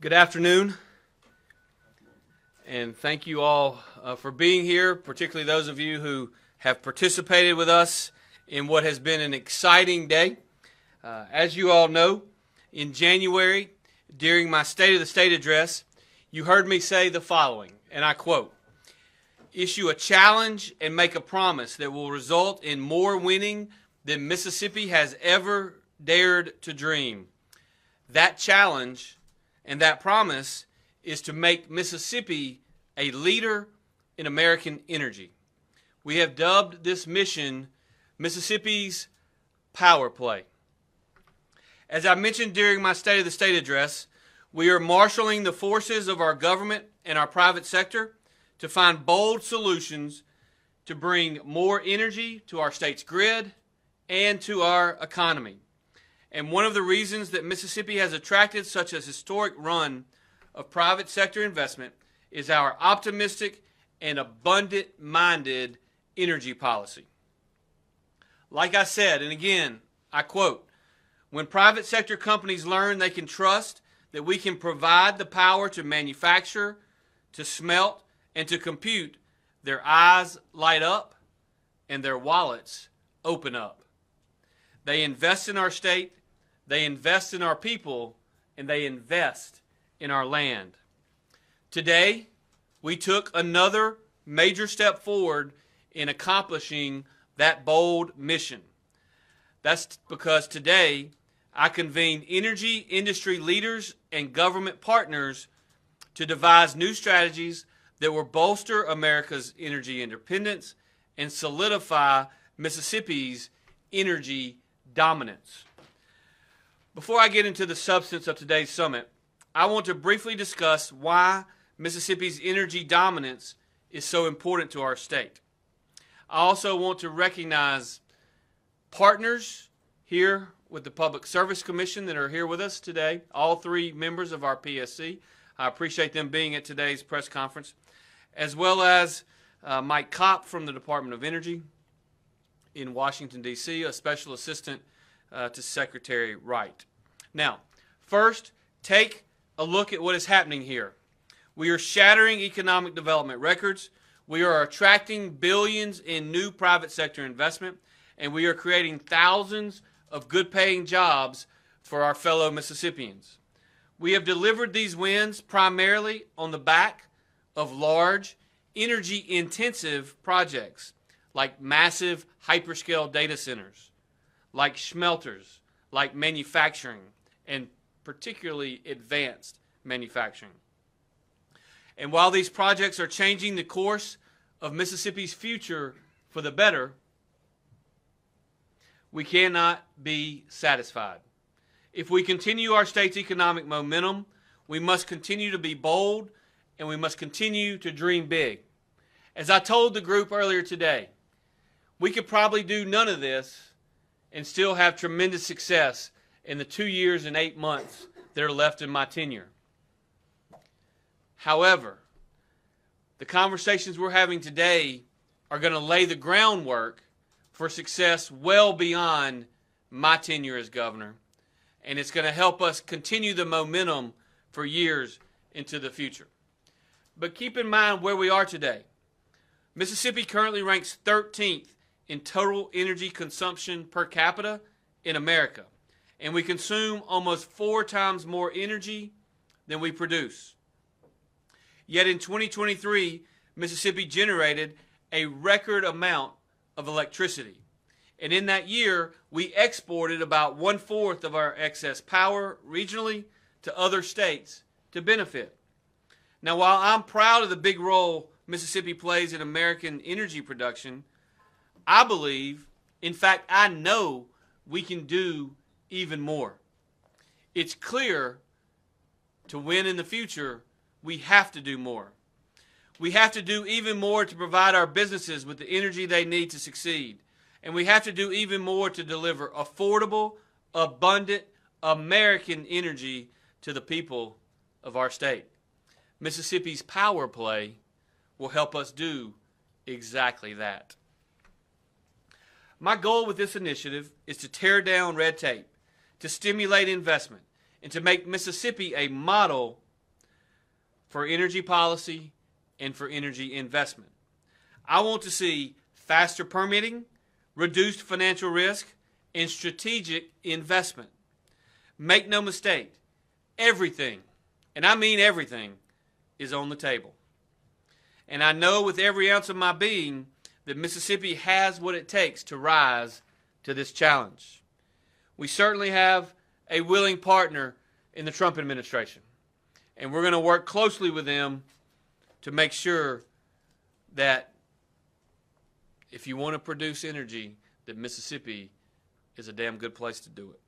Good afternoon, and thank you all for being here, particularly those of you who have participated with us in what has been an exciting day. As you all know, in January, during my State of the State address, you heard me say the following, and I quote, "Issue a challenge and make a promise that will result in more winning than Mississippi has ever dared to dream. That challenge and that promise is to make Mississippi a leader in American energy. We have dubbed this mission Mississippi's Power Play." As I mentioned during my State of the State address, we are marshaling the forces of our government and our private sector to find bold solutions to bring more energy to our state's grid and to our economy. And one of the reasons that Mississippi has attracted such a historic run of private sector investment is our optimistic and abundant-minded energy policy. Like I said, and again, I quote, "When private sector companies learn they can trust that we can provide the power to manufacture, to smelt, and to compute, their eyes light up and their wallets open up. They invest in our state, they invest in our people, and they invest in our land." Today, we took another major step forward in accomplishing that bold mission. That's because today, I convened energy industry leaders and government partners to devise new strategies that will bolster America's energy independence and solidify Mississippi's energy dominance. Before I get into the substance of today's summit, I want to briefly discuss why Mississippi's energy dominance is so important to our state. I also want to recognize partners here with the Public Service Commission that are here with us today, all three members of our PSC. I appreciate them being at today's press conference, as well as Mike Kopp from the Department of Energy in Washington, D.C., a special assistant to Secretary Wright. Now, first, take a look at what is happening here. We are shattering economic development records. We are attracting billions in new private sector investment, and we are creating thousands of good-paying jobs for our fellow Mississippians. We have delivered these wins primarily on the back of large, energy-intensive projects like massive hyperscale data centers, like smelters, like manufacturing, and particularly advanced manufacturing. And while these projects are changing the course of Mississippi's future for the better, we cannot be satisfied. If we continue our state's economic momentum, we must continue to be bold and we must continue to dream big. As I told the group earlier today, we could probably do none of this and still have tremendous success in the 2 years and 8 months that are left in my tenure. However, the conversations we're having today are going to lay the groundwork for success well beyond my tenure as governor, and it's going to help us continue the momentum for years into the future. But keep in mind where we are today. Mississippi currently ranks 13th in total energy consumption per capita in America, and we consume almost 4 times more energy than we produce. Yet in 2023, Mississippi generated a record amount of electricity. And in that year, we exported about 1/4 of our excess power regionally to other states to benefit. Now, while I'm proud of the big role Mississippi plays in American energy production, I believe, in fact, I know we can do even more. It's clear to win in the future, we have to do more. We have to do even more to provide our businesses with the energy they need to succeed. And we have to do even more to deliver affordable, abundant, American energy to the people of our state. Mississippi's Power Play will help us do exactly that. My goal with this initiative is to tear down red tape, to stimulate investment, and to make Mississippi a model for energy policy and for energy investment. I want to see faster permitting, reduced financial risk, and strategic investment. Make no mistake, everything, and I mean everything, is on the table. And I know with every ounce of my being that Mississippi has what it takes to rise to this challenge. We certainly have a willing partner in the Trump administration, and we're going to work closely with them to make sure that if you want to produce energy, that Mississippi is a damn good place to do it.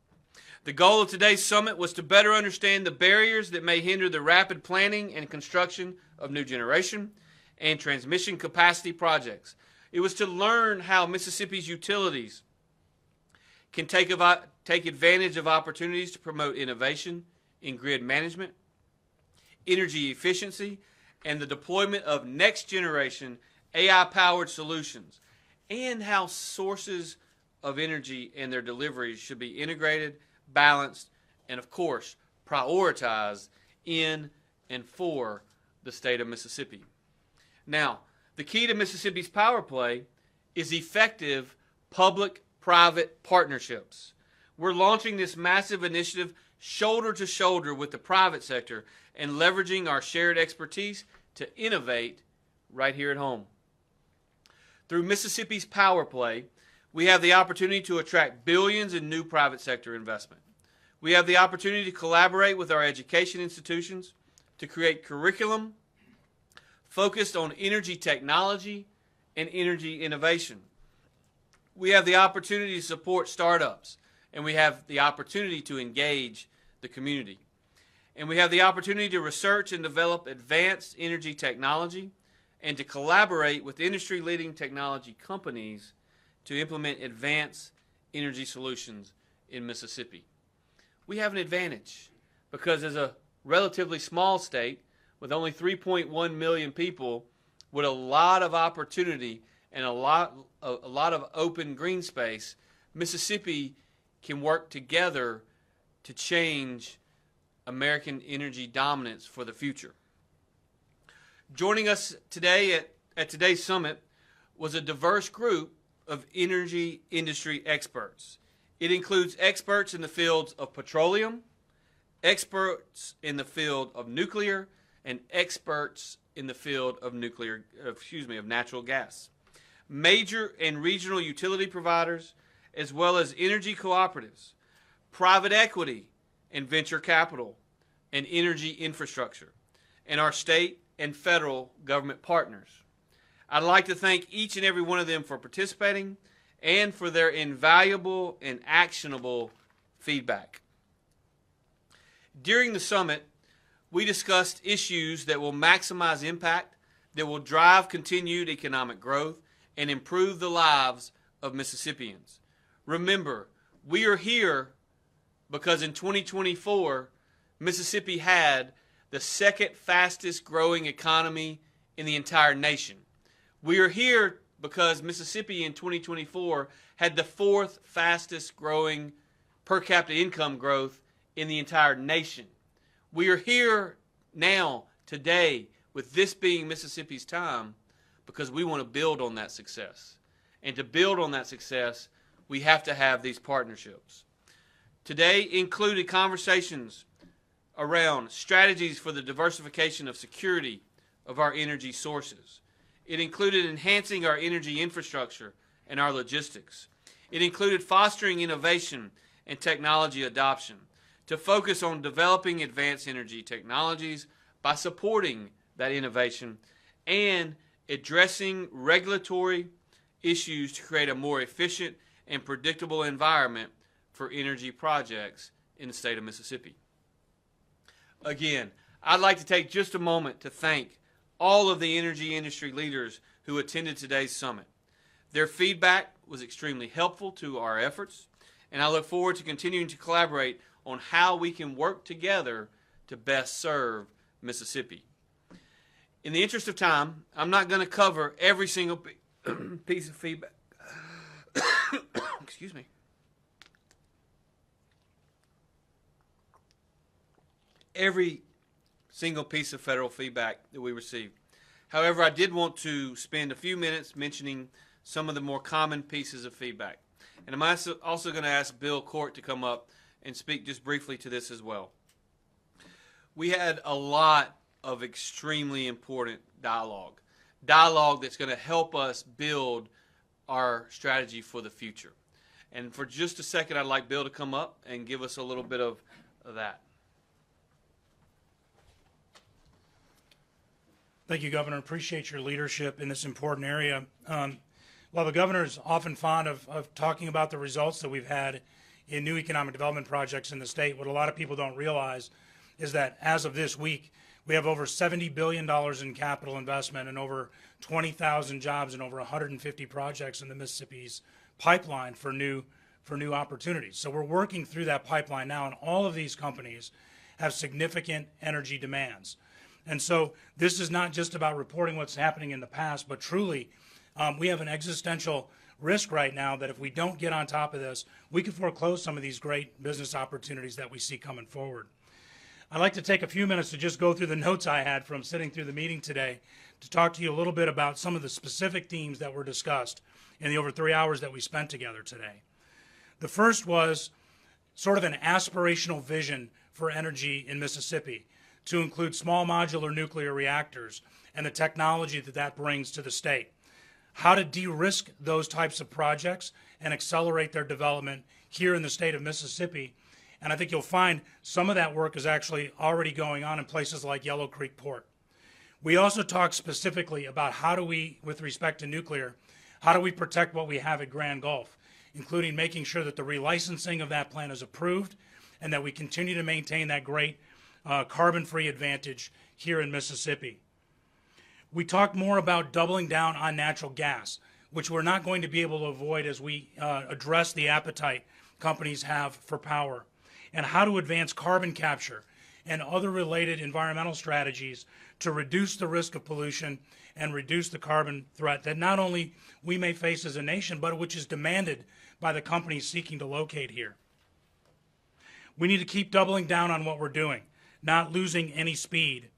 The goal of today's summit was to better understand the barriers that may hinder the rapid planning and construction of new generation and transmission capacity projects. It was to learn how Mississippi's utilities can take advantage of opportunities to promote innovation in grid management, energy efficiency, and the deployment of next-generation AI-powered solutions, and how sources of energy and their deliveries should be integrated, balanced, and, of course, prioritized in and for the state of Mississippi. Now, the key to Mississippi's power play is effective public-private partnerships. We're launching this massive initiative shoulder to shoulder with the private sector and leveraging our shared expertise to innovate right here at home. Through Mississippi's power play, we have the opportunity to attract billions in new private sector investment. We have the opportunity to collaborate with our education institutions to create curriculum focused on energy technology and energy innovation. We have the opportunity to support startups, and we have the opportunity to engage the community. And we have the opportunity to research and develop advanced energy technology and to collaborate with industry-leading technology companies to implement advanced energy solutions in Mississippi. We have an advantage because as a relatively small state with only 3.1 million people with a lot of opportunity and a lot of open green space, Mississippi can work together to change American energy dominance for the future. Joining us today at today's summit was a diverse group of energy industry experts. It includes experts in the fields of petroleum, experts in the field of nuclear, and experts in the field of natural gas. Major and regional utility providers, as well as energy cooperatives, private equity and venture capital, and energy infrastructure, and our state and federal government partners. I'd like to thank each and every one of them for participating and for their invaluable and actionable feedback. During the summit, we discussed issues that will maximize impact, that will drive continued economic growth, and improve the lives of Mississippians. Remember, we are here because in 2024, Mississippi had the second fastest growing economy in the entire nation. We are here because Mississippi in 2024 had the fourth fastest growing per capita income growth in the entire nation. We are here now, today, with this being Mississippi's time, because we want to build on that success. And to build on that success, we have to have these partnerships. Today included conversations around strategies for the diversification of security of our energy sources. It included enhancing our energy infrastructure and our logistics. It included fostering innovation and technology adoption to focus on developing advanced energy technologies by supporting that innovation and addressing regulatory issues to create a more efficient and predictable environment for energy projects in the state of Mississippi. Again, I'd like to take just a moment to thank all of the energy industry leaders who attended today's summit. Their feedback was extremely helpful to our efforts, and I look forward to continuing to collaborate on how we can work together to best serve Mississippi. In the interest of time, I'm not going to cover every single piece of feedback. Excuse me. Every single piece of federal feedback that we received. However, I did want to spend a few minutes mentioning some of the more common pieces of feedback. And I'm also going to ask Bill Court to come up and speak just briefly to this as well. We had a lot of extremely important dialogue that's going to help us build our strategy for the future. And for just a second, I'd like Bill to come up and give us a little bit of that. Thank you, Governor. Appreciate your leadership in this important area. While the governor is often fond of talking about the results that we've had in new economic development projects in the state, what a lot of people don't realize is that as of this week, we have over $70 billion in capital investment and over 20,000 jobs and over 150 projects in the Mississippi's pipeline for new opportunities. So we're working through that pipeline now, and all of these companies have significant energy demands. And so this is not just about reporting what's happening in the past, but truly we have an existential risk right now that if we don't get on top of this, we could foreclose some of these great business opportunities that we see coming forward. I'd like to take a few minutes to just go through the notes I had from sitting through the meeting today to talk to you a little bit about some of the specific themes that were discussed in the over 3 hours that we spent together today. The first was sort of an aspirational vision for energy in Mississippi to include small modular nuclear reactors and the technology that that brings to the state. How to de-risk those types of projects and accelerate their development here in the state of Mississippi. And I think you'll find some of that work is actually already going on in places like Yellow Creek Port. We also talked specifically about how do we, with respect to nuclear, how do we protect what we have at Grand Gulf, including making sure that the relicensing of that plant is approved and that we continue to maintain that great carbon-free advantage here in Mississippi. We talked more about doubling down on natural gas, which we're not going to be able to avoid as we address the appetite companies have for power, and how to advance carbon capture and other related environmental strategies to reduce the risk of pollution and reduce the carbon threat that not only we may face as a nation, but which is demanded by the companies seeking to locate here. We need to keep doubling down on what we're doing, not losing any speed.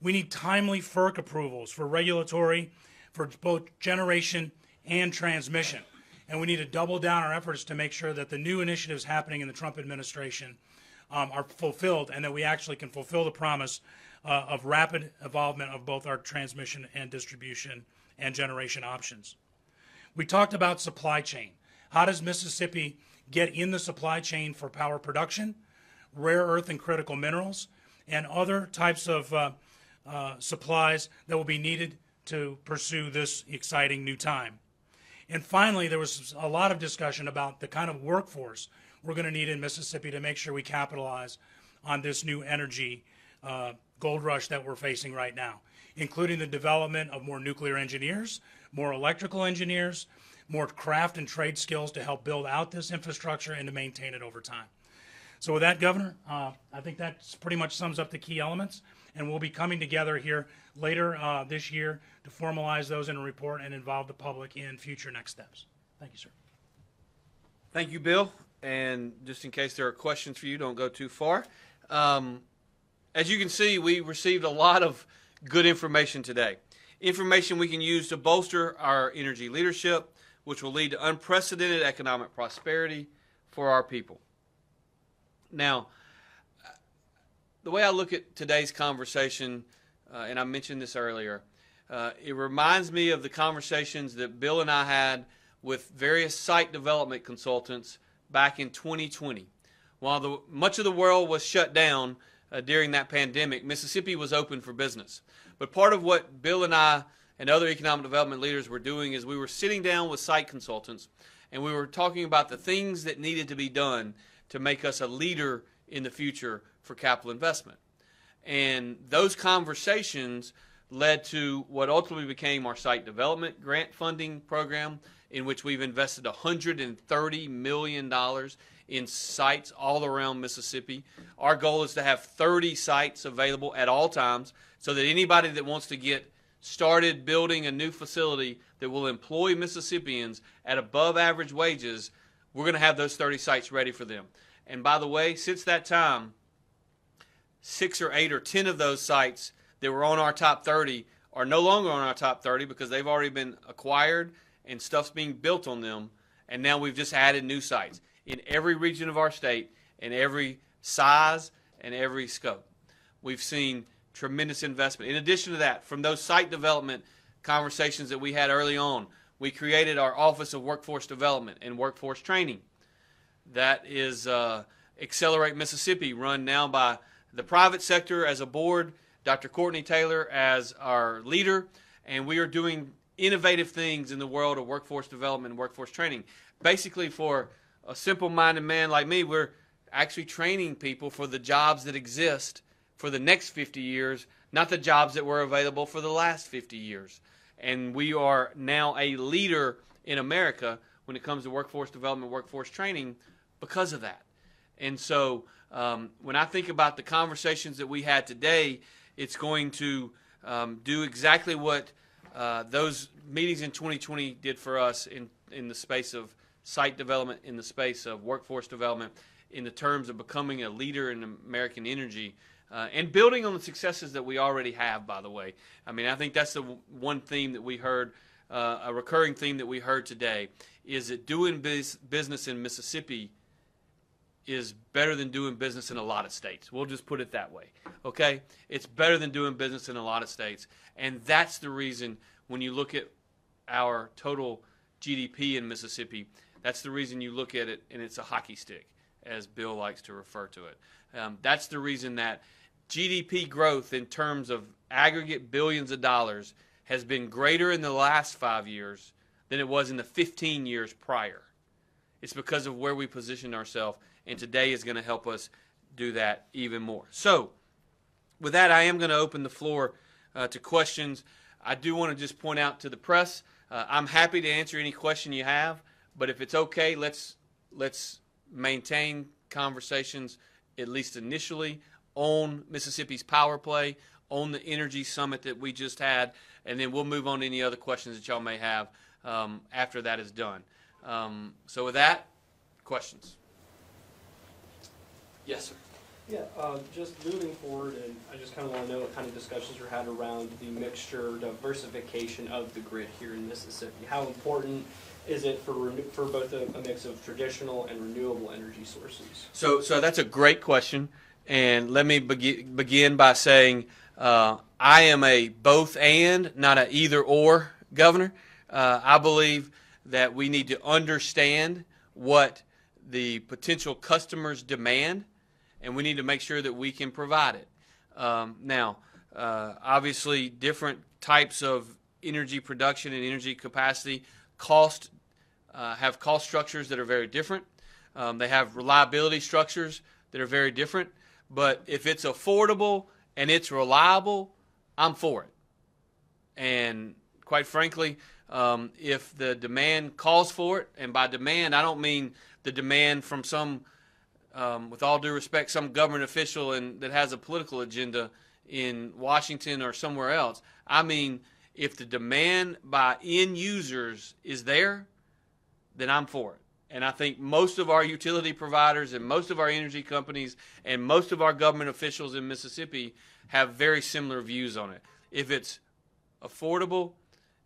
We need timely FERC approvals for regulatory, for both generation and transmission. And we need to double down our efforts to make sure that the new initiatives happening in the Trump administration are fulfilled and that we actually can fulfill the promise of rapid involvement of both our transmission and distribution and generation options. We talked about supply chain. How does Mississippi get in the supply chain for power production, rare earth and critical minerals, and other types of supplies that will be needed to pursue this exciting new time? And finally, there was a lot of discussion about the kind of workforce we're going to need in Mississippi to make sure we capitalize on this new energy gold rush that we're facing right now, including the development of more nuclear engineers, more electrical engineers, more craft and trade skills to help build out this infrastructure and to maintain it over time. So with that, Governor, I think that pretty much sums up the key elements, and we'll be coming together here later this year to formalize those in a report and involve the public in future next steps. Thank you, sir. Thank you, Bill. And just in case there are questions for you, don't go too far. As you can see, we received a lot of good information today. Information we can use to bolster our energy leadership, which will lead to unprecedented economic prosperity for our people. Now, the way I look at today's conversation, and I mentioned this earlier, it reminds me of the conversations that Bill and I had with various site development consultants back in 2020. While much of the world was shut down during that pandemic, Mississippi was open for business. But part of what Bill and I and other economic development leaders were doing is we were sitting down with site consultants and we were talking about the things that needed to be done to make us a leader in the future for capital investment. And those conversations led to what ultimately became our site development grant funding program, in which we've invested $130 million in sites all around Mississippi. Our goal is to have 30 sites available at all times so that anybody that wants to get started building a new facility that will employ Mississippians at above average wages, we're going to have those 30 sites ready for them. And by the way, since that time, 6 or 8 or 10 of those sites that were on our top 30 are no longer on our top 30 because they've already been acquired and stuff's being built on them. And now we've just added new sites in every region of our state, in every size and every scope. We've seen tremendous investment. In addition to that, from those site development conversations that we had early on, we created our Office of Workforce Development and Workforce Training. That is Accelerate Mississippi, run now by the private sector as a board, Dr. Courtney Taylor as our leader, and we are doing innovative things in the world of workforce development and workforce training. Basically, for a simple-minded man like me, we're actually training people for the jobs that exist for the next 50 years, not the jobs that were available for the last 50 years. And we are now a leader in America when it comes to workforce development, workforce training because of that. And so when I think about the conversations that we had today, it's going to do exactly what those meetings in 2020 did for us in the space of site development, in the space of workforce development, in the terms of becoming a leader in American energy, and building on the successes that we already have, by the way. I mean, I think that's the one theme that we heard, a recurring theme that we heard today, is that doing business in Mississippi is better than doing business in a lot of states. We'll just put it that way, okay? It's better than doing business in a lot of states. And that's the reason when you look at our total GDP in Mississippi, that's the reason you look at it and it's a hockey stick, as Bill likes to refer to it. That's the reason that GDP growth in terms of aggregate billions of dollars has been greater in the last 5 years than it was in the 15 years prior. It's because of where we positioned ourselves, and today is going to help us do that even more. So, with that, I am going to open the floor to questions. I do want to just point out to the press, I'm happy to answer any question you have, but if it's okay, let's maintain conversations, at least initially, on Mississippi's power play, on the energy summit that we just had, and then we'll move on to any other questions that y'all may have after that is done. So with that, questions? Yes, sir. Yeah, just moving forward, and I just kind of want to know what kind of discussions were had around the mixture, diversification of the grid here in Mississippi. How important is it for both a mix of traditional and renewable energy sources? So that's a great question, and let me begin by saying I am a both and, not a either or governor. I believe that we need to understand what the potential customers demand, and we need to make sure that we can provide it. Now, obviously, different types of energy production and energy capacity have cost structures that are very different. They have reliability structures that are very different. But if it's affordable and it's reliable, I'm for it. And quite frankly, if the demand calls for it, and by demand I don't mean the demand from some, with all due respect, some government official that has a political agenda in Washington or somewhere else. I mean, if the demand by end users is there, then I'm for it. And I think most of our utility providers and most of our energy companies and most of our government officials in Mississippi have very similar views on it. If it's affordable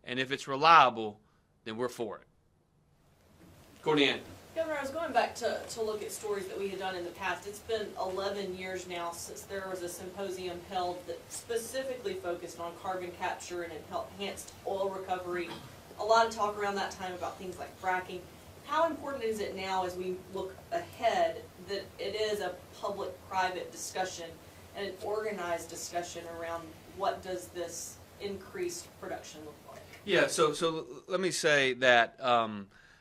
and if it's reliable, then we're for it. Courtney Ann. Governor, I was going back to look at stories that we had done in the past. It's been 11 years now since there was a symposium held that specifically focused on carbon capture and enhanced oil recovery. A lot of talk around that time about things like fracking. How important is it now as we look ahead that it is a public-private discussion and an organized discussion around what does this increased production look like? Yeah, so let me say that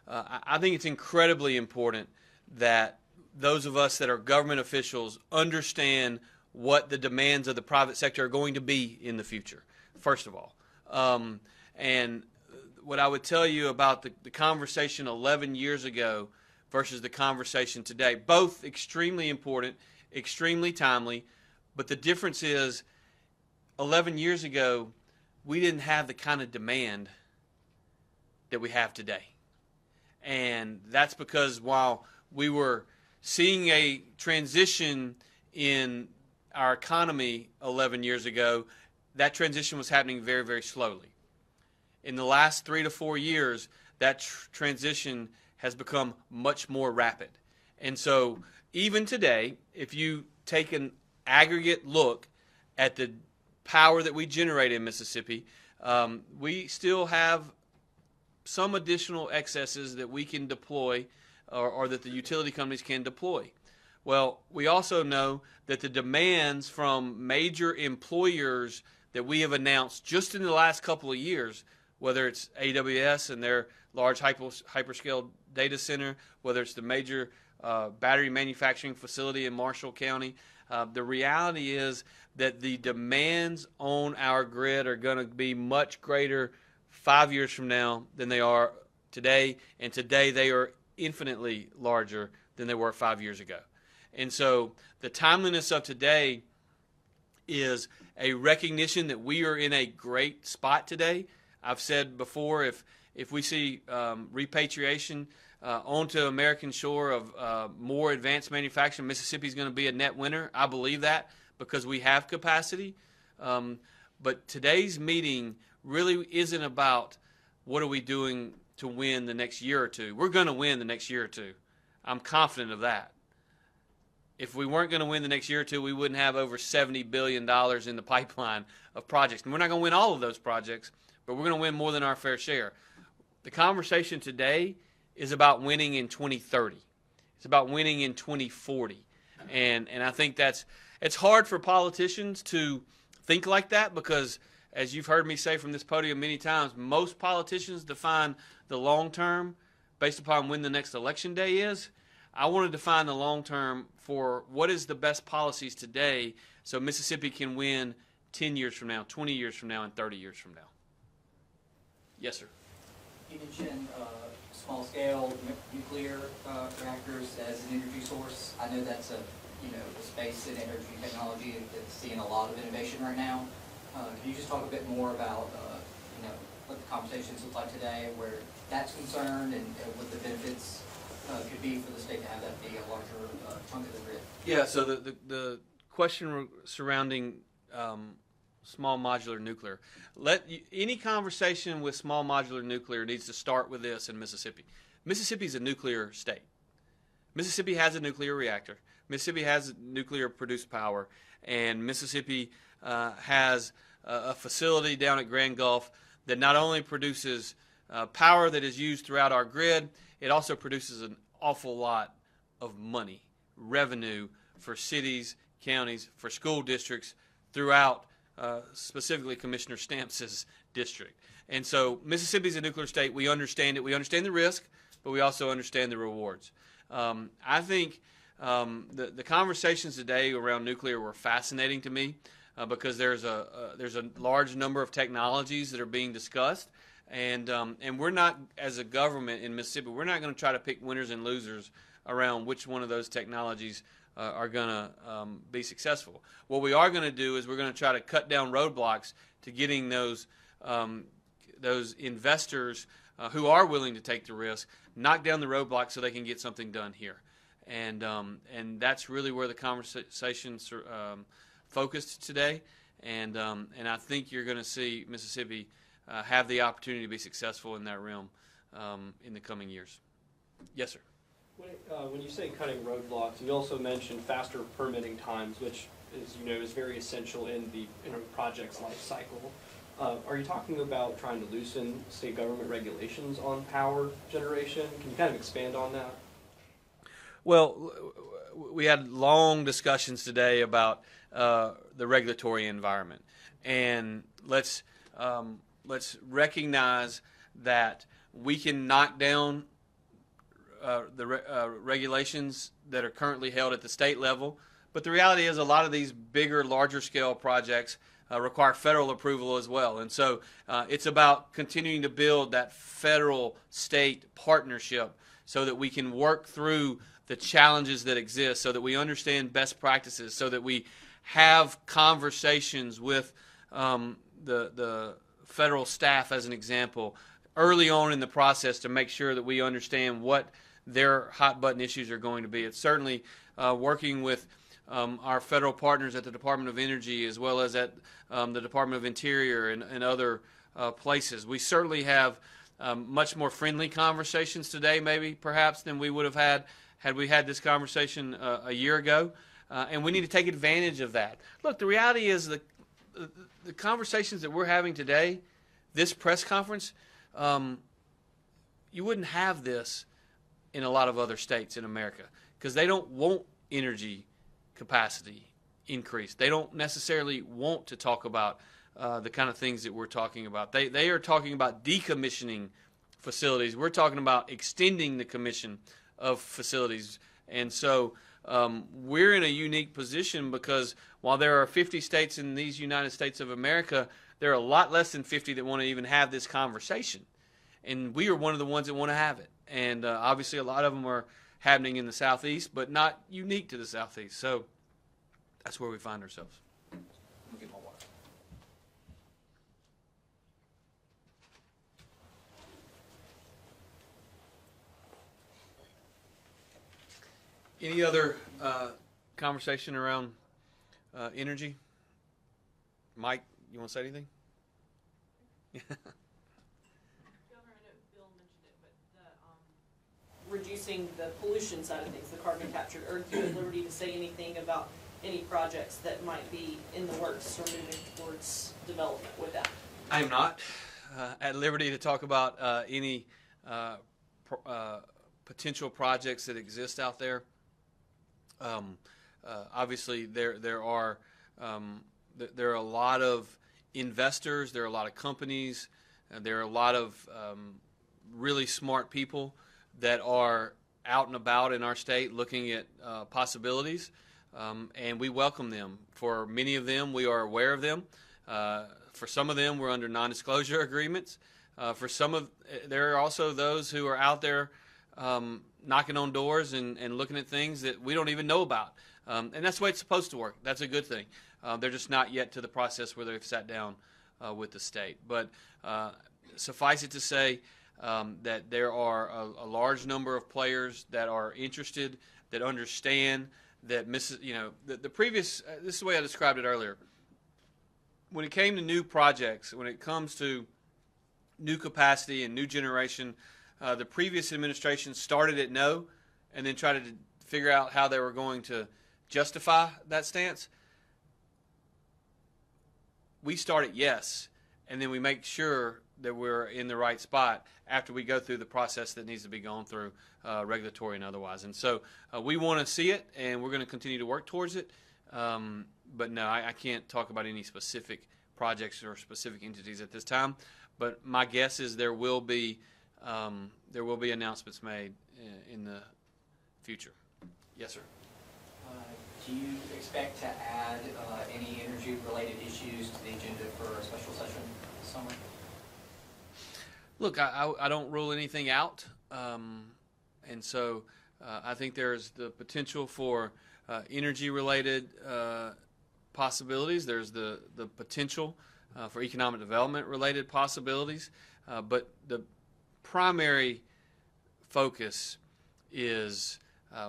I think it's incredibly important that those of us that are government officials understand what the demands of the private sector are going to be in the future, first of all. And what I would tell you about the conversation 11 years ago versus the conversation today, both extremely important, extremely timely, but the difference is 11 years ago, we didn't have the kind of demand that we have today. And that's because while we were seeing a transition in our economy 11 years ago, that transition was happening very, very slowly. In the last 3 to 4 years, that transition has become much more rapid. And so even today, if you take an aggregate look at the power that we generate in Mississippi, we still have some additional excesses that we can deploy or that the utility companies can deploy. Well, we also know that the demands from major employers that we have announced just in the last couple of years, whether it's AWS and their large hyperscale data center, whether it's the major battery manufacturing facility in Marshall County, the reality is that the demands on our grid are going to be much greater 5 years from now than they are today, and today they are infinitely larger than they were 5 years ago. And so the timeliness of today is a recognition that we are in a great spot today. I've said before, if we see repatriation onto American shore of more advanced manufacturing, Mississippi is going to be a net winner. I believe that because we have capacity. But today's meeting really isn't about what are we doing to win the next year or two. We're going to win the next year or two. I'm confident of that. If we weren't going to win the next year or two, we wouldn't have over $70 billion in the pipeline of projects. And we're not going to win all of those projects, but we're going to win more than our fair share. The conversation today is about winning in 2030. It's about winning in 2040. And I think it's hard for politicians to think like that because, as you've heard me say from this podium many times, most politicians define the long term based upon when the next election day is. I want to define the long term for what is the best policies today so Mississippi can win 10 years from now, 20 years from now, and 30 years from now. Yes, sir. You mentioned small-scale nuclear reactors as an energy source. I know that's a space in energy technology that's seeing a lot of innovation right now. Can you just talk a bit more about what the conversations look like today, where that's concerned, and what the benefits could be for the state to have that be a larger chunk of the grid? Yeah. So the question surrounding small modular nuclear. Any conversation with small modular nuclear needs to start with this in Mississippi. Mississippi is a nuclear state. Mississippi has a nuclear reactor. Mississippi has nuclear produced power, and Mississippi has a facility down at Grand Gulf that not only produces power that is used throughout our grid, it also produces an awful lot of money, revenue for cities, counties, for school districts throughout specifically Commissioner Stamps' district. And so Mississippi is a nuclear state. We understand it. We understand the risk, but we also understand the rewards. I think the conversations today around nuclear were fascinating to me because there's a large number of technologies that are being discussed. And we're not, as a government in Mississippi, we're not going to try to pick winners and losers around which one of those technologies are going to be successful. What we are going to do is we're going to try to cut down roadblocks to getting those investors who are willing to take the risk, knock down the roadblocks so they can get something done here. And that's really where the conversation's focused today. And I think you're going to see Mississippi have the opportunity to be successful in that realm in the coming years. Yes, sir. When you say cutting roadblocks, you also mentioned faster permitting times, which is very essential in a project's life cycle. Are you talking about trying to loosen state government regulations on power generation? Can you kind of expand on that? Well, we had long discussions today about the regulatory environment, and let's recognize that we can knock down the regulations that are currently held at the state level, but the reality is a lot of these bigger, larger scale projects require federal approval as well. And so it's about continuing to build that federal-state partnership so that we can work through the challenges that exist, so that we understand best practices, so that we have conversations with the federal staff, as an example, early on in the process to make sure that we understand what their hot button issues are going to be. It's certainly working with our federal partners at the Department of Energy, as well as at the Department of Interior and other places. We certainly have much more friendly conversations today, maybe perhaps, than we would have had we had this conversation a year ago. And we need to take advantage of that. Look, the reality is the conversations that we're having today, this press conference, you wouldn't have this in a lot of other states in America because they don't want energy capacity increase. They don't necessarily want to talk about the kind of things that we're talking about. They are talking about decommissioning facilities. We're talking about extending the commission of facilities. And so we're in a unique position because while there are 50 states in these United States of America, there are a lot less than 50 that want to even have this conversation. And we are one of the ones that want to have it. And obviously a lot of them are happening in the Southeast, but not unique to the Southeast. So that's where we find ourselves. I'll get my water. Any other conversation around energy? Mike, you want to say anything? Reducing the pollution side of things, the carbon capture, are you at liberty to say anything about any projects that might be in the works or moving towards development with that? I am not at liberty to talk about any potential projects that exist out there. Obviously, there are a lot of investors, there are a lot of companies, there are a lot of really smart people that are out and about in our state looking at possibilities, and we welcome them. For many of them, we are aware of them. For some of them, we're under non-disclosure agreements. There are also those who are out there knocking on doors and looking at things that we don't even know about. And that's the way it's supposed to work. That's a good thing. They're just not yet to the process where they've sat down with the state. But suffice it to say, that there are a large number of players that are interested, that understand that the previous. This is the way I described it earlier. When it came to new projects, when it comes to new capacity and new generation, the previous administration started at no, and then tried to figure out how they were going to justify that stance. We start at yes, and then we make sure that we're in the right spot after we go through the process that needs to be gone through, regulatory and otherwise. And so we want to see it, and we're going to continue to work towards it. But no, I can't talk about any specific projects or specific entities at this time. But my guess is there will be announcements made in the future. Yes, sir. Do you expect to add any energy-related issues to the agenda for a special session this summer? Look, I don't rule anything out, and so I think there's the potential for energy-related possibilities. There's the potential for economic development-related possibilities, but the primary focus is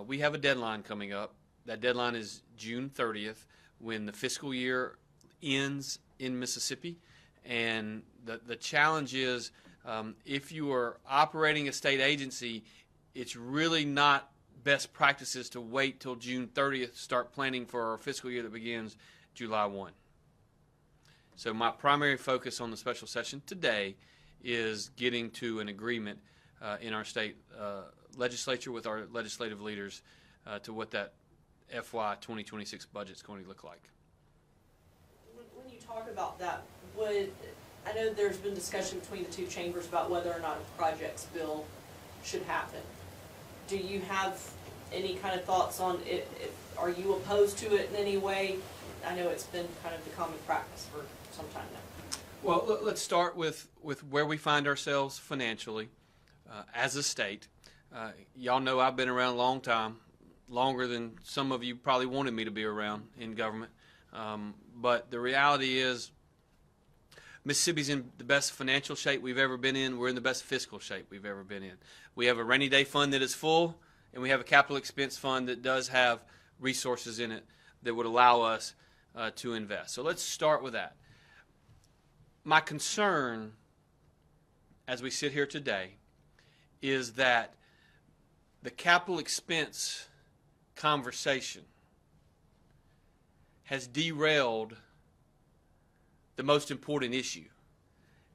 we have a deadline coming up. That deadline is June 30th, when the fiscal year ends in Mississippi, and the challenge is if you are operating a state agency, it's really not best practices to wait till June 30th to start planning for our fiscal year that begins July 1. So my primary focus on the special session today is getting to an agreement in our state legislature with our legislative leaders to what that FY 2026 budget is going to look like. When you talk about that, I know there's been discussion between the two chambers about whether or not a projects bill should happen. Do you have any kind of thoughts on it? Are you opposed to it in any way? I know it's been kind of the common practice for some time now. Well, let's start with where we find ourselves financially as a state. Y'all know I've been around a long time, longer than some of you probably wanted me to be around in government. But the reality is Mississippi's in the best financial shape we've ever been in. We're in the best fiscal shape we've ever been in. We have a rainy day fund that is full, and we have a capital expense fund that does have resources in it that would allow us to invest. So let's start with that. My concern as we sit here today is that the capital expense conversation has derailed the most important issue.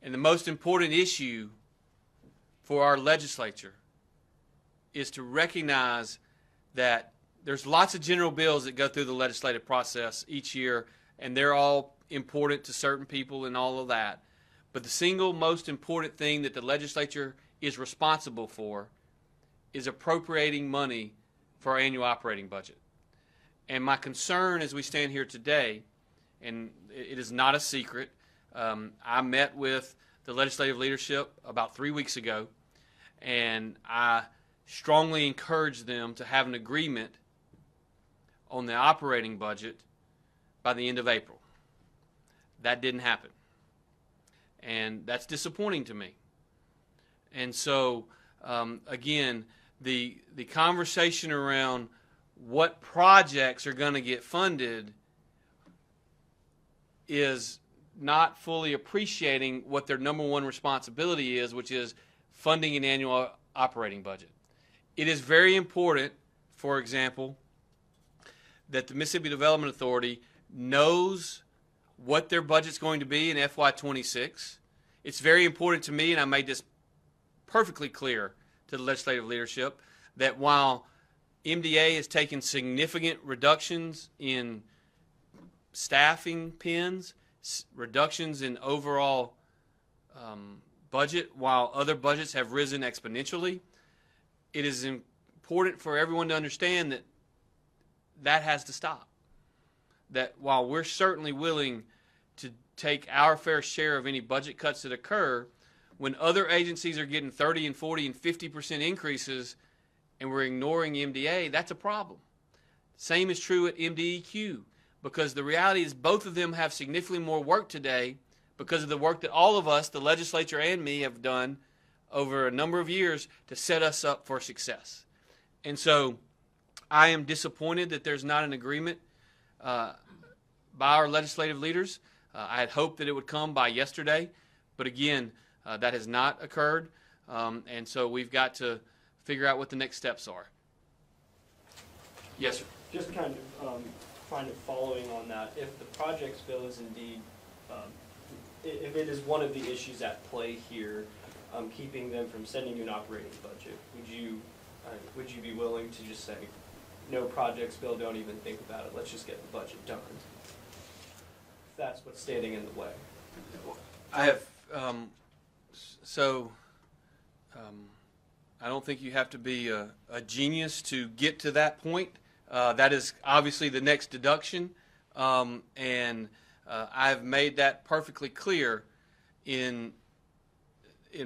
And the most important issue for our legislature is to recognize that there's lots of general bills that go through the legislative process each year, and they're all important to certain people and all of that. But the single most important thing that the legislature is responsible for is appropriating money for our annual operating budget. And my concern as we stand here today, and it is not a secret, I met with the legislative leadership about 3 weeks ago, and I strongly encouraged them to have an agreement on the operating budget by the end of April. That didn't happen. And that's disappointing to me. And so, again, the conversation around what projects are going to get funded is not fully appreciating what their number one responsibility is, which is funding an annual operating budget. It is very important, for example, that the Mississippi Development Authority knows what their budget's going to be in FY26. It's very important to me, and I made this perfectly clear to the legislative leadership, that while MDA has taken significant reductions in staffing pins, reductions in overall budget, while other budgets have risen exponentially, it is important for everyone to understand that that has to stop. That while we're certainly willing to take our fair share of any budget cuts that occur, when other agencies are getting 30 and 40 and 50% increases and we're ignoring MDA, that's a problem. Same is true at MDEQ, because the reality is both of them have significantly more work today because of the work that all of us, the legislature and me, have done over a number of years to set us up for success. And so I am disappointed that there's not an agreement by our legislative leaders. I had hoped that it would come by yesterday, but again, that has not occurred, and so we've got to figure out what the next steps are. Yes, sir. Just kind of following on that, if the projects bill is indeed, if it is one of the issues at play here, keeping them from sending you an operating budget, would you be willing to just say, no projects bill, don't even think about it, let's just get the budget done? If that's what's standing in the way. I have, I don't think you have to be a genius to get to that point. That is obviously the next deduction, and I've made that perfectly clear in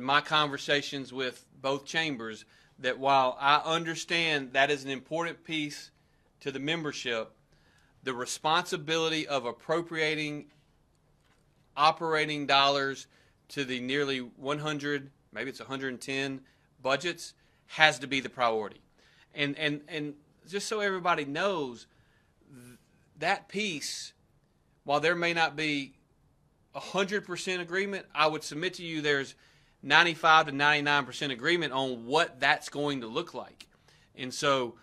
my conversations with both chambers, that while I understand that is an important piece to the membership, the responsibility of appropriating operating dollars to the nearly 100, maybe it's 110 budgets, has to be the priority. And just so everybody knows, that piece, while there may not be 100% agreement, I would submit to you there's 95 to 99% agreement on what that's going to look like. And so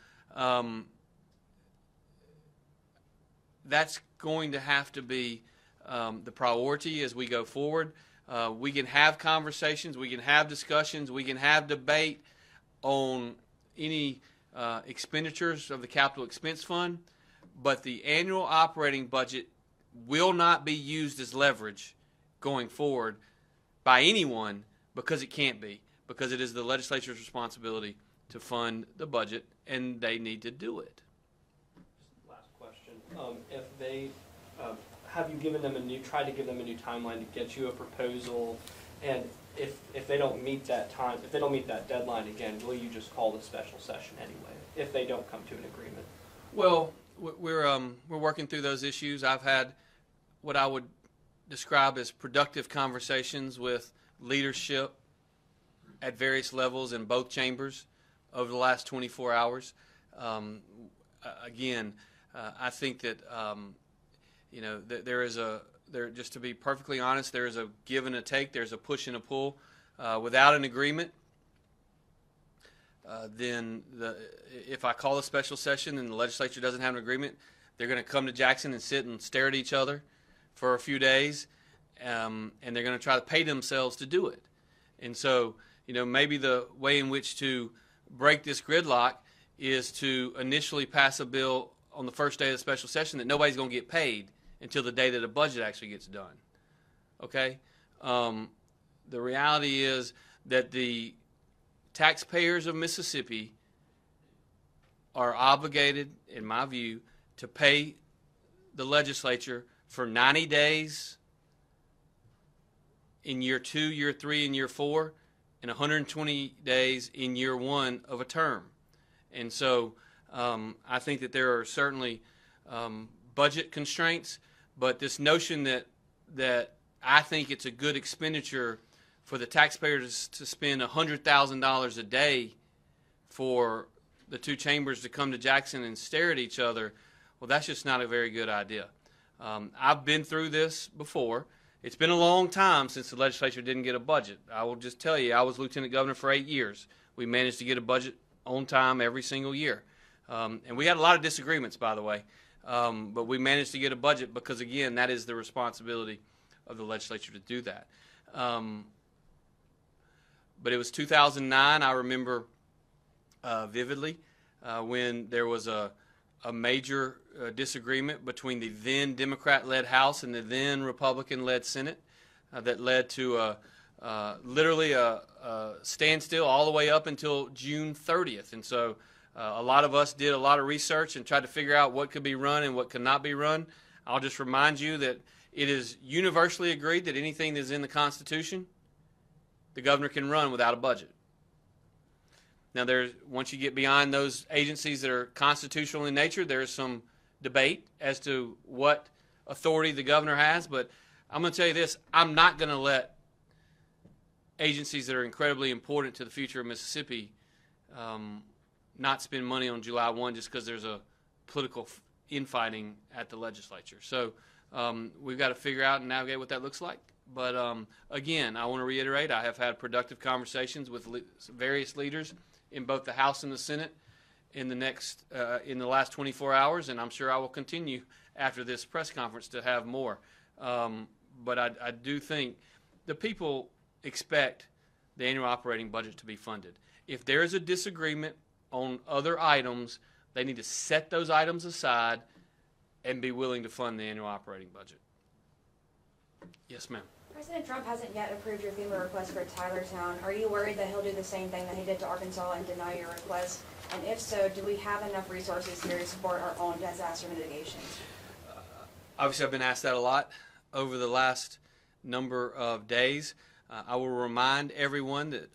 that's going to have to be the priority as we go forward. We can have conversations, we can have discussions, we can have debate on any expenditures of the capital expense fund, but the annual operating budget will not be used as leverage going forward by anyone, because it can't be, because it is the legislature's responsibility to fund the budget, and they need to do it. Last question. If they, have you given them tried to give them a new timeline to get you a proposal, and if they don't meet that time, if they don't meet that deadline again, will you just call the special session anyway, if they don't come to an agreement? Well, we're working through those issues. I've had what I would describe as productive conversations with leadership at various levels in both chambers over the last 24 hours. Again, I think that just to be perfectly honest, there is a give and a take. There's a push and a pull. Without an agreement, then if I call a special session and the legislature doesn't have an agreement, they're going to come to Jackson and sit and stare at each other for a few days, and they're going to try to pay themselves to do it. And so, maybe the way in which to break this gridlock is to initially pass a bill on the first day of the special session that nobody's going to get paid until the day that a budget actually gets done. Okay? The reality is that the taxpayers of Mississippi are obligated, in my view, to pay the legislature for 90 days in year 2, year 3, and year 4, and 120 days in year 1 of a term. And so I think that there are certainly budget constraints, but this notion that I think it's a good expenditure for the taxpayers to spend $100,000 a day for the two chambers to come to Jackson and stare at each other, well, that's just not a very good idea. I've been through this before. It's been a long time since the legislature didn't get a budget. I will just tell you, I was lieutenant governor for 8 years. We managed to get a budget on time every single year. And we had a lot of disagreements, by the way, but we managed to get a budget because, again, that is the responsibility of the legislature to do that. But it was 2009, I remember vividly, when there was a major disagreement between the then Democrat-led House and the then Republican-led Senate that led to literally a standstill all the way up until June 30th. And so a lot of us did a lot of research and tried to figure out what could be run and what could not be run. I'll just remind you that it is universally agreed that anything that is in the Constitution, the governor can run without a budget. Now, once you get beyond those agencies that are constitutional in nature, there's some debate as to what authority the governor has. But I'm going to tell you this, I'm not going to let agencies that are incredibly important to the future of Mississippi not spend money on July 1 just because there's a political infighting at the legislature. So we've got to figure out and navigate what that looks like. But again, I want to reiterate, I have had productive conversations with various leaders in both the House and the Senate in the last 24 hours, and I'm sure I will continue after this press conference to have more. But I do think the people expect the annual operating budget to be funded. If there is a disagreement on other items, they need to set those items aside and be willing to fund the annual operating budget. Yes, ma'am. President Trump hasn't yet approved your FEMA request for Tylertown. Are you worried that he'll do the same thing that he did to Arkansas and deny your request? And if so, do we have enough resources here to support our own disaster mitigation? Obviously, I've been asked that a lot over the last number of days. I will remind everyone that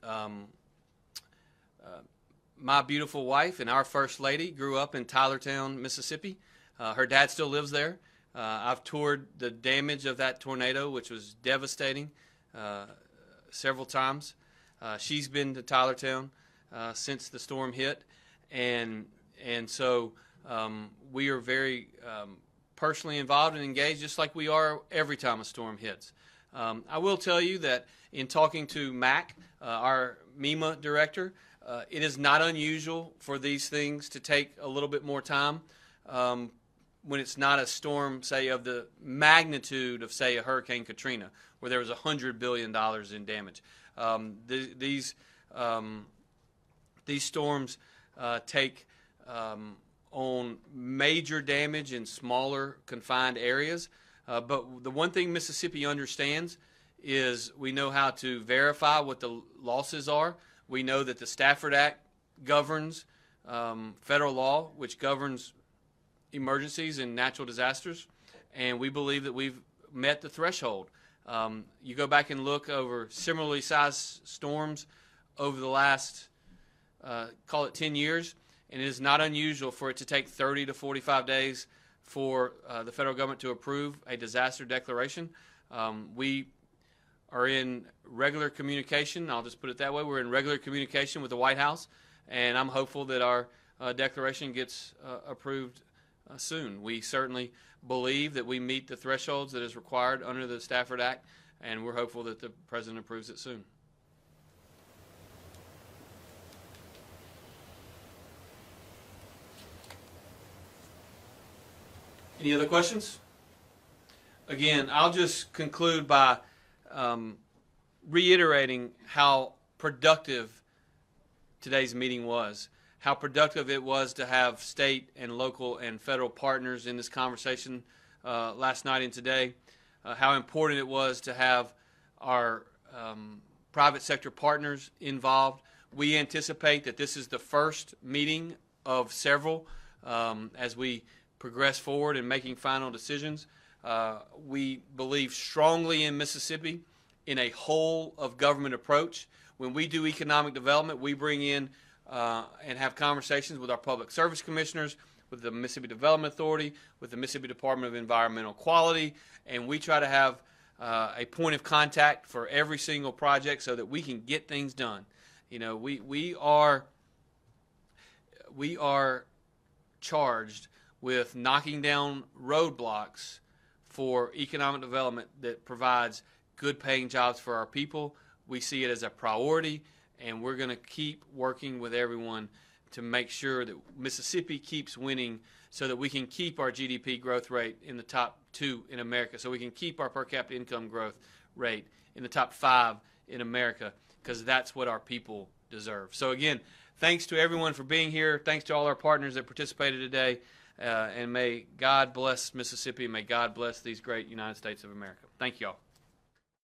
my beautiful wife and our First Lady grew up in Tylertown, Mississippi. Her dad still lives there. I've toured the damage of that tornado, which was devastating, several times. She's been to Tylertown since the storm hit, and so we are very personally involved and engaged, just like we are every time a storm hits. I will tell you that in talking to Mac, our MEMA director, it is not unusual for these things to take a little bit more time. When it's not a storm, say, of the magnitude of, say, a Hurricane Katrina, where there was $100 billion in damage. These storms take on major damage in smaller, confined areas. But the one thing Mississippi understands is we know how to verify what the losses are. We know that the Stafford Act governs federal law, which governs emergencies and natural disasters, and we believe that we've met the threshold. You go back and look over similarly sized storms over the last, call it 10 years, and it is not unusual for it to take 30 to 45 days for the federal government to approve a disaster declaration. We are in regular communication, I'll just put it that way, we're in regular communication with the White House, and I'm hopeful that our declaration gets approved soon. We certainly believe that we meet the thresholds that is required under the Stafford Act, and we're hopeful that the President approves it soon. Any other questions? Again, I'll just conclude by reiterating how productive today's meeting was, how productive it was to have state and local and federal partners in this conversation last night and today, how important it was to have our private sector partners involved. We anticipate that this is the first meeting of several as we progress forward in making final decisions. We believe strongly in Mississippi in a whole of government approach. When we do economic development, we bring in and have conversations with our public service commissioners, with the Mississippi Development Authority, with the Mississippi Department of Environmental Quality, and we try to have a point of contact for every single project so that we can get things done. You know, we are charged with knocking down roadblocks for economic development that provides good paying jobs for our people. We see it as a priority, and we're going to keep working with everyone to make sure that Mississippi keeps winning so that we can keep our GDP growth rate in the top 2 in America, so we can keep our per capita income growth rate in the top 5 in America, because that's what our people deserve. So again, thanks to everyone for being here. Thanks to all our partners that participated today. And may God bless Mississippi. May God bless these great United States of America. Thank you all.